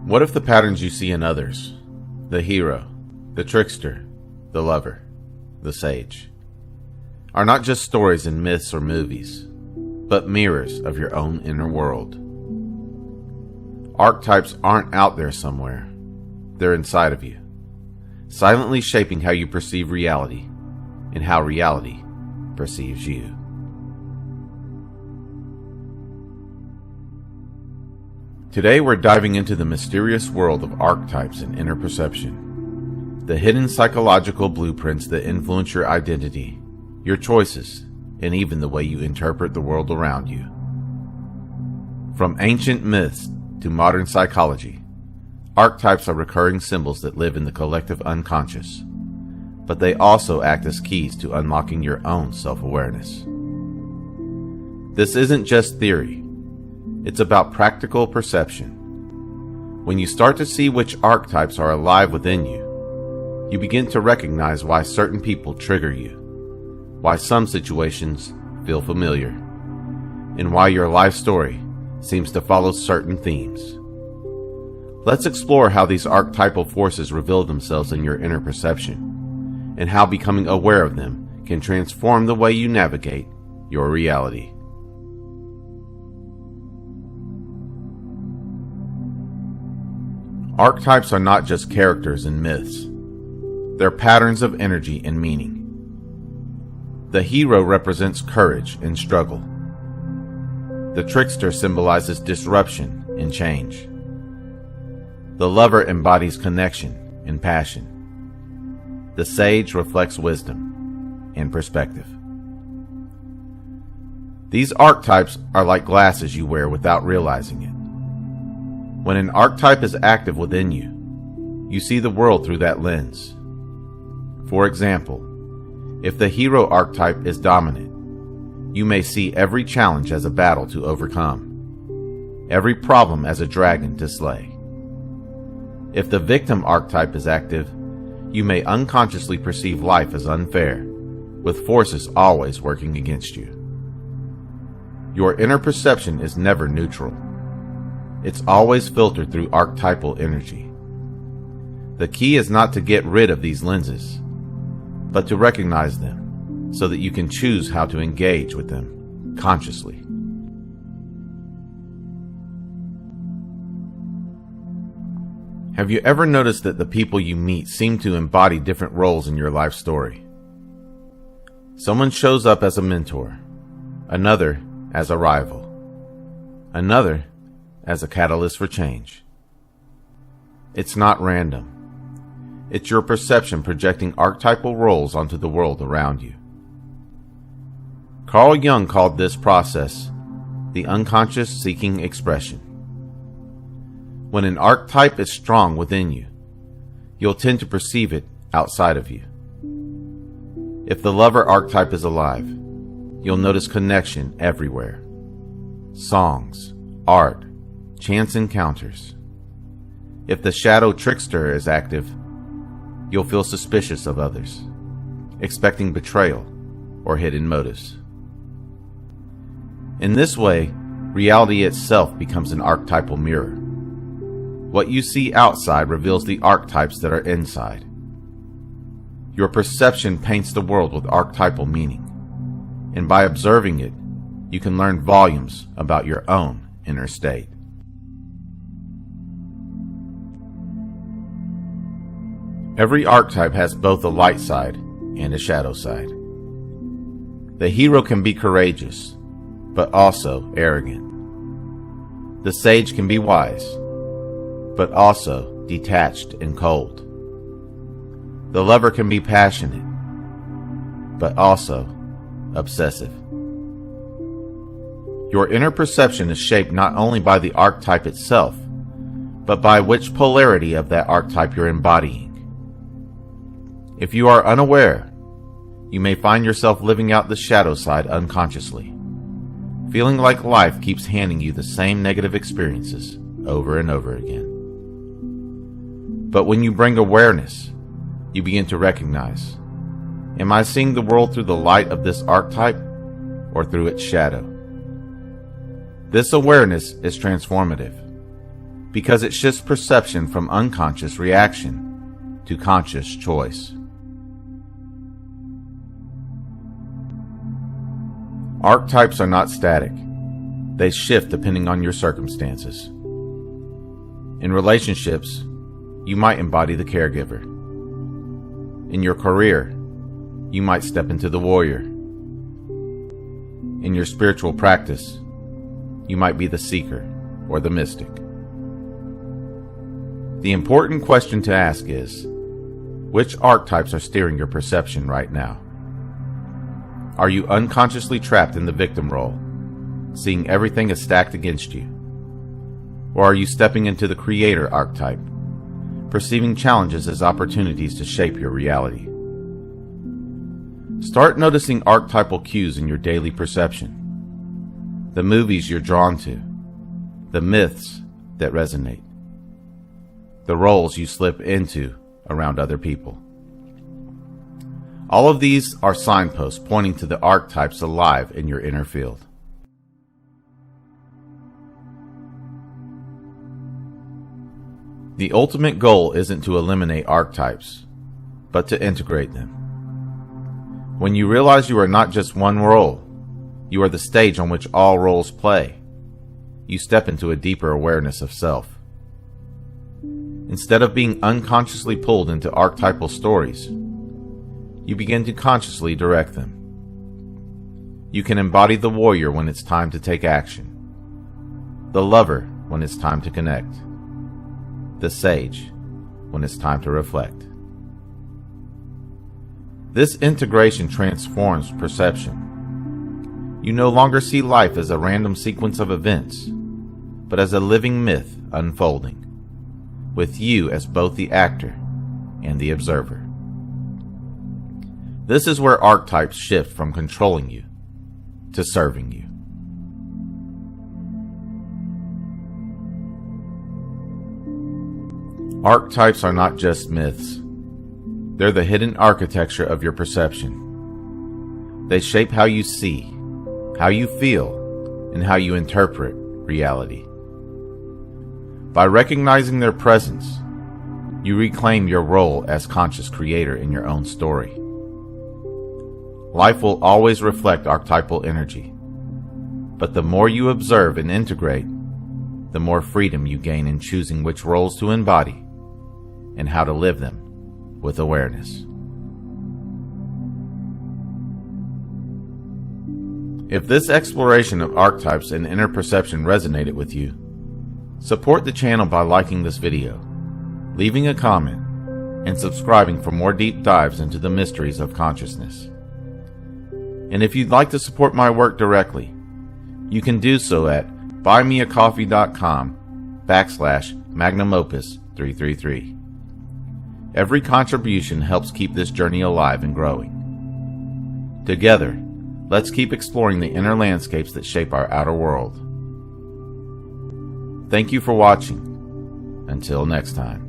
What if the patterns you see in others, the hero, the trickster, the lover, the sage, are not just stories in myths or movies, but mirrors of your own inner world? Archetypes aren't out there somewhere. They're inside of you, silently shaping how you perceive reality and how reality perceives you. Today we're diving into the mysterious world of archetypes and inner perception, the hidden psychological blueprints that influence your identity, your choices, and even the way you interpret the world around you. From ancient myths to modern psychology, archetypes are recurring symbols that live in the collective unconscious, but they also act as keys to unlocking your own self-awareness. This isn't just theory. It's about practical perception. When you start to see which archetypes are alive within you, you begin to recognize why certain people trigger you, why some situations feel familiar, and why your life story seems to follow certain themes. Let's explore how these archetypal forces reveal themselves in your inner perception, and how becoming aware of them can transform the way you navigate your reality. Archetypes are not just characters in myths. They're patterns of energy and meaning. The hero represents courage and struggle. The trickster symbolizes disruption and change. The lover embodies connection and passion. The sage reflects wisdom and perspective. These archetypes are like glasses you wear without realizing it. When an archetype is active within you, you see the world through that lens. For example, if the hero archetype is dominant, you may see every challenge as a battle to overcome, every problem as a dragon to slay. If the victim archetype is active, you may unconsciously perceive life as unfair, with forces always working against you. Your inner perception is never neutral. It's always filtered through archetypal energy. The key is not to get rid of these lenses, but to recognize them so that you can choose how to engage with them consciously. Have you ever noticed that the people you meet seem to embody different roles in your life story? Someone shows up as a mentor, another as a rival, another as a catalyst for change. It's not random. It's your perception projecting archetypal roles onto the world around you. Carl Jung called this process the unconscious seeking expression. When an archetype is strong within you, you'll tend to perceive it outside of you. If the lover archetype is alive, you'll notice connection everywhere. Songs, art, chance encounters. If the shadow trickster is active, you'll feel suspicious of others, expecting betrayal or hidden motives. In this way, reality itself becomes an archetypal mirror. What you see outside reveals the archetypes that are inside. Your perception paints the world with archetypal meaning, and by observing it, you can learn volumes about your own inner state. Every archetype has both a light side and a shadow side. The hero can be courageous, but also arrogant. The sage can be wise, but also detached and cold. The lover can be passionate, but also obsessive. Your inner perception is shaped not only by the archetype itself, but by which polarity of that archetype you're embodying. If you are unaware, you may find yourself living out the shadow side unconsciously, feeling like life keeps handing you the same negative experiences over and over again. But when you bring awareness, you begin to recognize, am I seeing the world through the light of this archetype or through its shadow? This awareness is transformative. because it shifts perception from unconscious reaction to conscious choice. Archetypes are not static. They shift depending on your circumstances. In relationships, you might embody the caregiver. In your career, you might step into the warrior. In your spiritual practice, you might be the seeker or the mystic. The important question to ask is, which archetypes are steering your perception right now? Are you unconsciously trapped in the victim role, seeing everything as stacked against you? Or are you stepping into the creator archetype, perceiving challenges as opportunities to shape your reality? Start noticing archetypal cues in your daily perception, the movies you're drawn to, the myths that resonate, the roles you slip into around other people. All of these are signposts pointing to the archetypes alive in your inner field. The ultimate goal isn't to eliminate archetypes, but to integrate them. When you realize you are not just one role, you are the stage on which all roles play, you step into a deeper awareness of self. Instead of being unconsciously pulled into archetypal stories, you begin to consciously direct them. You can embody the warrior when it's time to take action, the lover when it's time to connect, the sage when it's time to reflect. This integration transforms perception. You no longer see life as a random sequence of events, but as a living myth unfolding, with you as both the actor and the observer. This is where archetypes shift from controlling you to serving you. Archetypes are not just myths. They're the hidden architecture of your perception. They shape how you see, how you feel, and how you interpret reality. By recognizing their presence, you reclaim your role as conscious creator in your own story. Life will always reflect archetypal energy, but the more you observe and integrate, the more freedom you gain in choosing which roles to embody and how to live them with awareness. If this exploration of archetypes and inner perception resonated with you, support the channel by liking this video, leaving a comment, and subscribing for more deep dives into the mysteries of consciousness. And if you'd like to support my work directly, you can do so at buymeacoffee.com/magnumopus333. Every contribution helps keep this journey alive and growing. Together, let's keep exploring the inner landscapes that shape our outer world. Thank you for watching. Until next time.